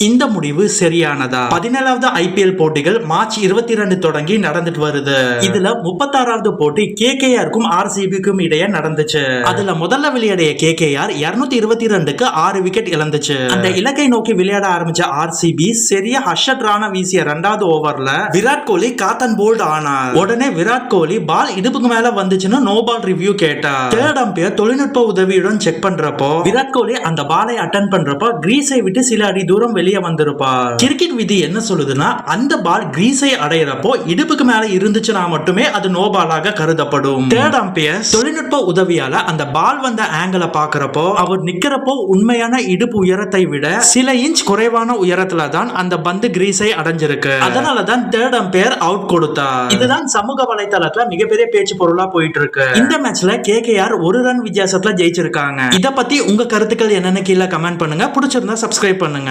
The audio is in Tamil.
இந்த முடிவு சரியானதா? 17வது ஐபிஎல் போட்டிகள் மார்ச் 22 தொடங்கி நடந்துட்டு வருது. இதுல 36வது போட்டி கேகேஆருக்கும் ஆர்சிபிக்கும் இடையே நடந்துச்சு. அதுல முதல்ல விளையாடிய கேகேஆர் 222க்கு 6 விக்கெட் இழந்துச்சு. அந்த இலக்கை நோக்கி விளையாட ஆரம்பிச்ச ஆர்சிபி சரியா ஹர்ஷத் ராணா வீசிய 2வது ஓவர்ல விராட் கோலி காத்தன் போல்ட் ஆனார். உடனே விராட் கோலி பால் இடுப்புக்கு மேல வந்துச்சுன்னு நோ பால் ரிவ்யூ கேட்டார். தேர்ட் அம்பையர் தொழில்நுட்ப உதவியுடன் செக் பண்றப்போ விராட் கோலி அந்த பாலை அட்டன் பண்றப்போ கிரீஸை விட்டு சில அடி தூரம் வெளியே வந்திருப்பார். கிரிக்கெட் விதி என்ன சொல்லுதுன்னா அந்த பால் கிரீஸை அடையறப்போ இடுப்புக்கு மேல இருந்துச்சுன்னா மட்டுமே அது நோ பாலாக கருதப்படும். தேர்ட் அம்பையர் தொழில்நுட்ப உதவியால அந்த பால் வந்த ஆங்கிளை பாக்குறப்போ அவர் நிக்கிறப்போ உண்மையான இடுப்பு உயரத்தை விட சில இன்ச் குறைவான உயரத்துல தான் அந்த பந்து கிரீஸை அடைஞ்சிருக்கு. அதனாலதான் தேர்ட் அம்பையர் அவுட் கொடுத்தார். இதுதான் சமூக வலைதளத்துல மிகப்பெரிய பேச்சு பொருளா போயிட்டு இருக்கு. இந்த மேட்ச்ல கேகேஆர் 1 ரன் வித்தியாசத்துல ஜெயிச்சிருக்காங்க. இத பத்தி உங்க கருத்துக்கள் என்னன்னு கீழே கமெண்ட் பண்ணுங்க. பிடிச்சிருந்தா சப்ஸ்கிரைப் பண்ணுங்க.